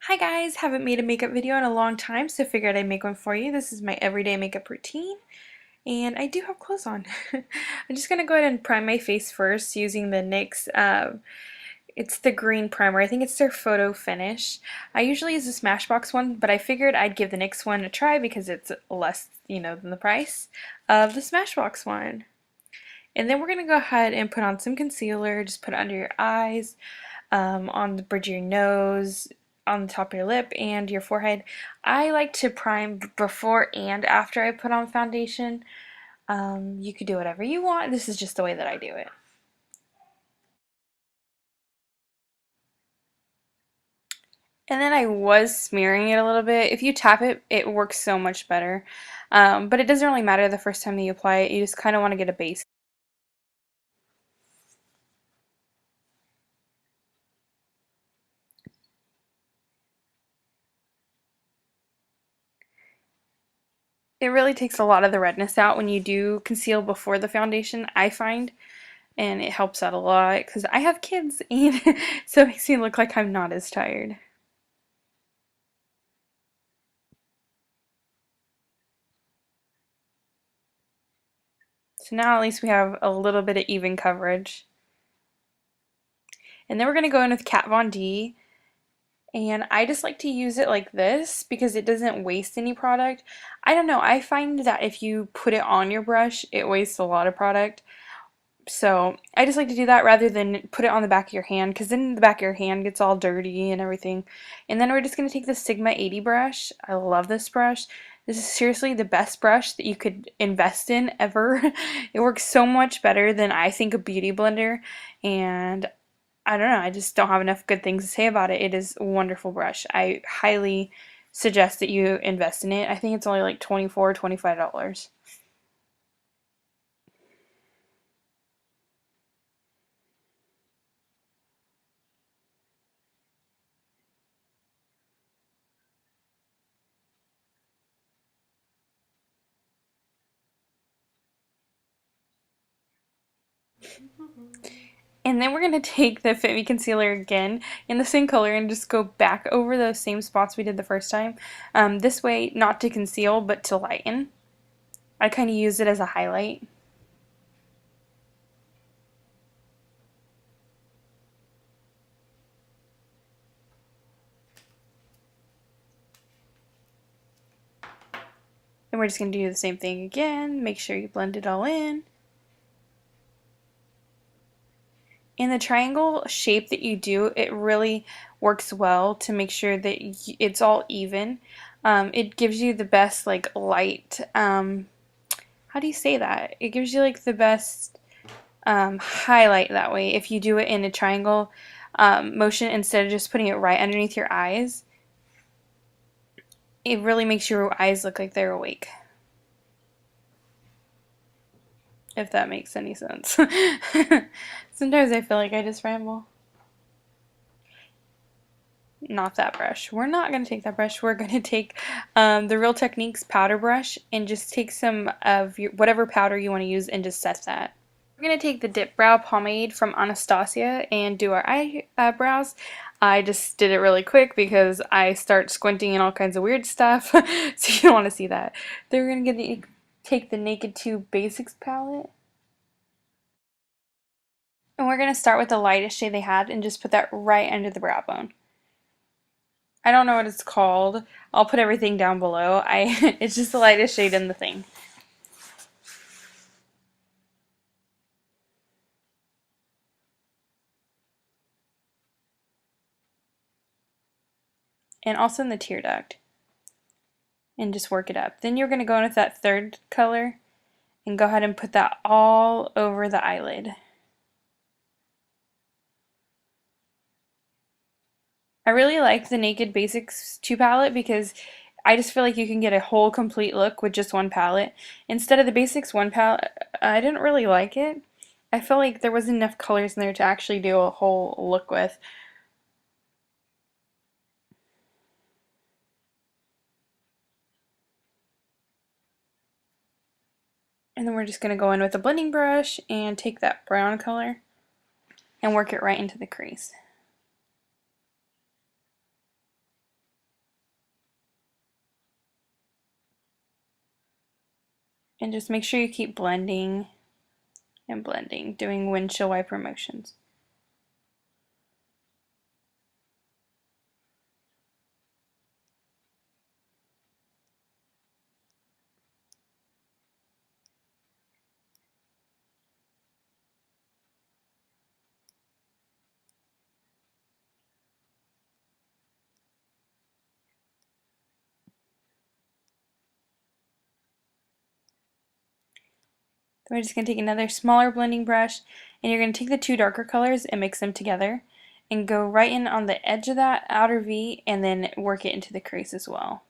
Hi guys, haven't made a makeup video in a long time, so figured I'd make one for you. This is my everyday makeup routine, and I do have clothes on. I'm just going to go ahead and prime my face first using the NYX, it's the green primer. I think it's their photo finish. I usually use the Smashbox one, but I figured I'd give the NYX one a try because it's less, than the price of the Smashbox one. And then we're going to go ahead and put on some concealer, just put it under your eyes, on the bridge of your nose, on the top of your lip, and your forehead. I like to prime before and after I put on foundation. You could do whatever you want. This is just the way that I do it. And then I was smearing it a little bit. If you tap it, it works so much better. But it doesn't really matter the first time that you apply it. You just kind of want to get a base. It really takes a lot of the redness out when you do conceal before the foundation, I find. And it helps out a lot because I have kids and so it makes me look like I'm not as tired. So now at least we have a little bit of even coverage. And then we're going to go in with Kat Von D. And I just like to use it like this because it doesn't waste any product. I don't know, I find that if you put it on your brush, it wastes a lot of product. So I just like to do that rather than put it on the back of your hand because then the back of your hand gets all dirty and everything. And then we're just going to take the Sigma 80 brush. I love this brush. This is seriously the best brush that you could invest in ever. It works so much better than I think a beauty blender, and I don't know, I just don't have enough good things to say about it. It is a wonderful brush. I highly suggest that you invest in it. I think it's only like $24, $25. And then we're going to take the Fit Me Concealer again in the same color and just go back over those same spots we did the first time. This way, not to conceal, but to lighten. I kind of use it as a highlight. And we're just going to do the same thing again. Make sure you blend it all in. And the triangle shape that you do, it really works well to make sure that it's all even. It gives you the best like light, how do you say that? It gives you like the best highlight that way if you do it in a triangle motion instead of just putting it right underneath your eyes. It really makes your eyes look like they're awake. If that makes any sense. Sometimes I feel like I just ramble. Not that brush. We're not going to take that brush. We're going to take the Real Techniques powder brush and just take some of your, whatever powder you want to use and just set that. We're going to take the Dip Brow pomade from Anastasia and do our eyebrows. I just did it really quick because I start squinting and all kinds of weird stuff, so you don't want to see that. Then we're going to take the Naked 2 Basics palette. And we're going to start with the lightest shade they had and just put that right under the brow bone. I don't know what it's called. I'll put everything down below. It's just the lightest shade in the thing. And also in the tear duct. And just work it up. Then you're going to go in with that third color and go ahead and put that all over the eyelid. I really like the Naked Basics 2 palette because I just feel like you can get a whole complete look with just one palette. Instead of the Basics 1 palette, I didn't really like it. I felt like there wasn't enough colors in there to actually do a whole look with. And then we're just going to go in with a blending brush and take that brown color and work it right into the crease. And just make sure you keep blending and blending, doing windshield wiper motions. Then we're just going to take another smaller blending brush, and you're going to take the two darker colors and mix them together and go right in on the edge of that outer V and then work it into the crease as well.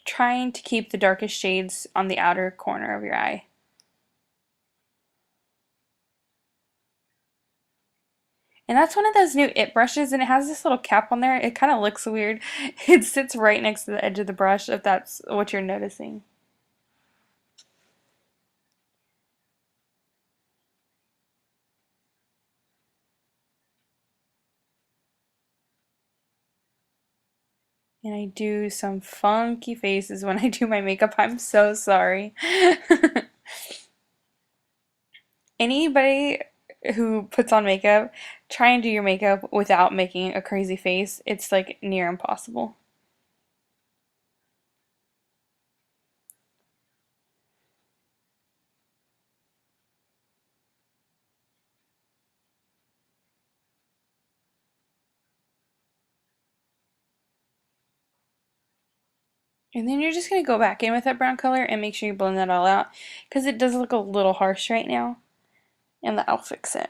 Trying to keep the darkest shades on the outer corner of your eye. And that's one of those new It brushes, and it has this little cap on there. It kind of looks weird. It sits right next to the edge of the brush, if that's what you're noticing. And I do some funky faces when I do my makeup. I'm so sorry. Anybody who puts on makeup, try and do your makeup without making a crazy face. It's like near impossible. And then you're just going to go back in with that brown color and make sure you blend that all out, because it does look a little harsh right now, and that'll fix it.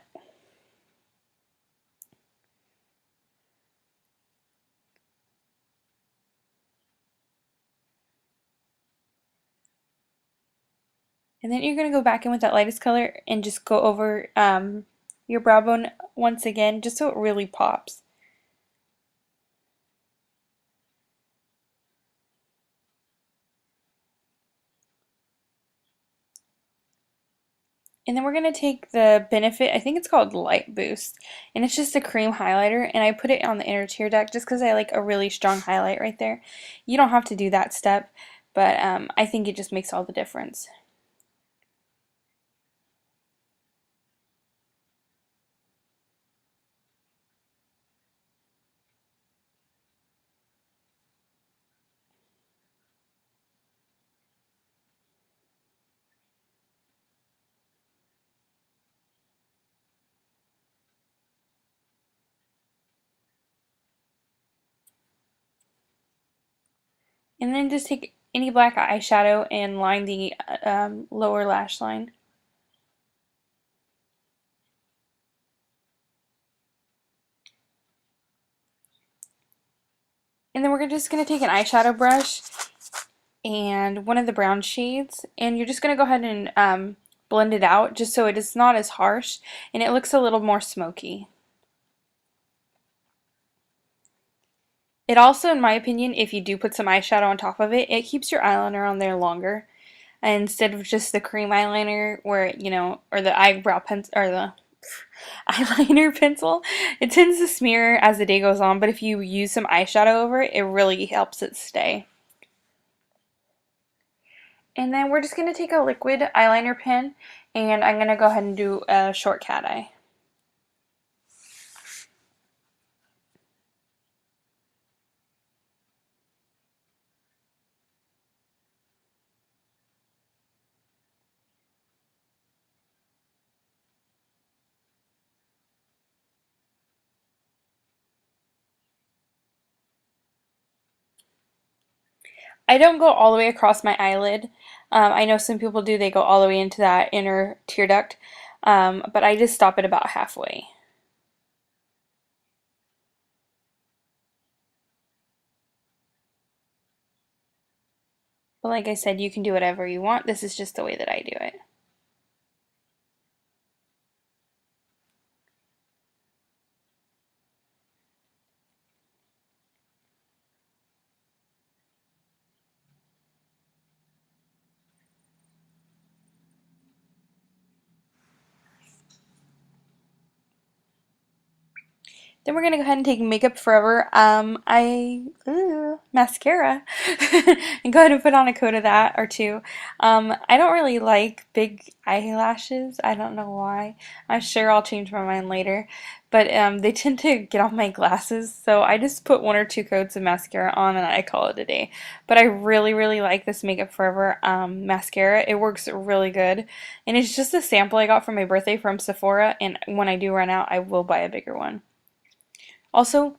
And then you're going to go back in with that lightest color and just go over your brow bone once again, just so it really pops. And then we're going to take the Benefit, I think it's called Light Boost, and it's just a cream highlighter, and I put it on the inner tear duct just because I like a really strong highlight right there. You don't have to do that step, but I think it just makes all the difference. And then just take any black eyeshadow and line the lower lash line. And then we're just going to take an eyeshadow brush and one of the brown shades, and you're just going to go ahead and blend it out just so it is not as harsh and it looks a little more smoky. It also, in my opinion, if you do put some eyeshadow on top of it, it keeps your eyeliner on there longer. And instead of just the cream eyeliner where, you know, or the eyebrow pencil, or the eyeliner pencil, it tends to smear as the day goes on, but if you use some eyeshadow over it, it really helps it stay. And then we're just going to take a liquid eyeliner pen, and I'm going to go ahead and do a short cat eye. I don't go all the way across my eyelid. I know some people do, they go all the way into that inner tear duct, but I just stop it about halfway. But like I said, you can do whatever you want. This is just the way that I do it. Then we're gonna go ahead and take Makeup Forever mascara and go ahead and put on a coat of that or two. I don't really like big eyelashes. I don't know why. I'm sure I'll change my mind later. But they tend to get off my glasses, so I just put one or two coats of mascara on and I call it a day. But I really, really like this Makeup Forever mascara. It works really good. And it's just a sample I got for my birthday from Sephora, and when I do run out, I will buy a bigger one. Also,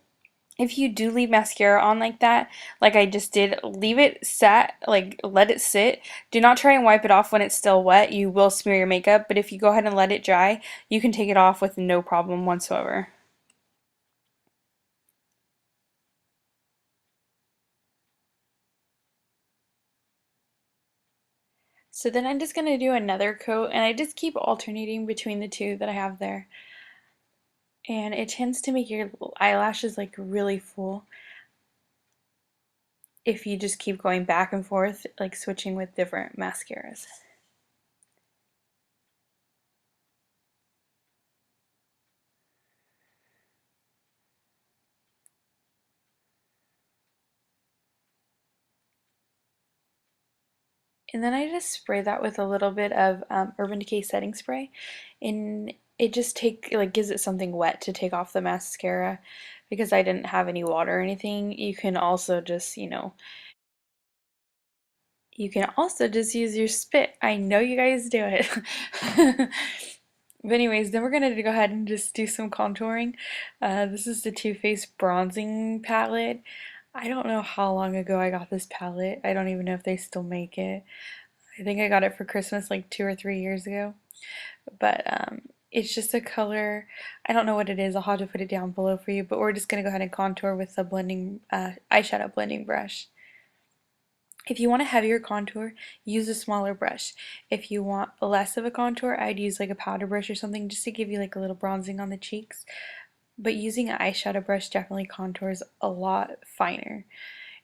if you do leave mascara on like that, like I just did, leave it set, like let it sit. Do not try and wipe it off when it's still wet. You will smear your makeup, but if you go ahead and let it dry, you can take it off with no problem whatsoever. So then I'm just going to do another coat, and I just keep alternating between the two that I have there. And it tends to make your eyelashes like really full if you just keep going back and forth, like switching with different mascaras. And then I just spray that with a little bit of Urban Decay setting spray, and it just gives it something wet to take off the mascara. Because I didn't have any water or anything, you can also just, you can also just use your spit. I know you guys do it. But anyways, then we're going to go ahead and just do some contouring. This is the Too Faced Bronzing Palette. I don't know how long ago I got this palette. I don't even know if they still make it. I think I got it for Christmas like 2 or 3 years ago. But it's just a color. I don't know what it is. I'll have to put it down below for you. But we're just going to go ahead and contour with the eyeshadow blending brush. If you want a heavier contour, use a smaller brush. If you want less of a contour, I'd use like a powder brush or something just to give you like a little bronzing on the cheeks. But using an eyeshadow brush definitely contours a lot finer.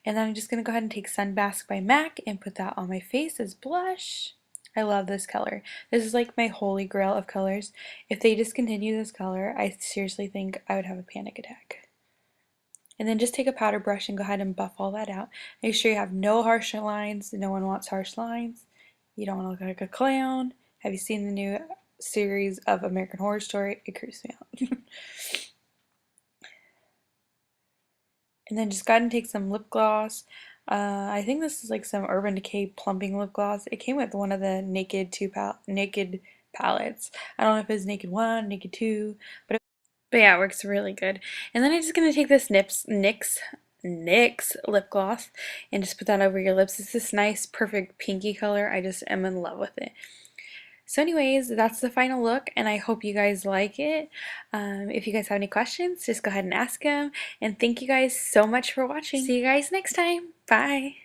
And then I'm just going to go ahead and take Sunbask by MAC and put that on my face as blush. I love this color. This is like my holy grail of colors. If they discontinue this color, I seriously think I would have a panic attack. And then just take a powder brush and go ahead and buff all that out. Make sure you have no harsh lines. No one wants harsh lines. You don't want to look like a clown. Have you seen the new series of American Horror Story? It creeps me out. And then just go ahead and take some lip gloss. I think this is like some Urban Decay plumping lip gloss. It came with one of the Naked palettes. I don't know if it's Naked 1, Naked 2, but yeah, it works really good. And then I'm just going to take this NYX lip gloss and just put that over your lips. It's this nice, perfect pinky color. I just am in love with it. So anyways, that's the final look, and I hope you guys like it. If you guys have any questions, just go ahead and ask them. And thank you guys so much for watching. See you guys next time. Bye.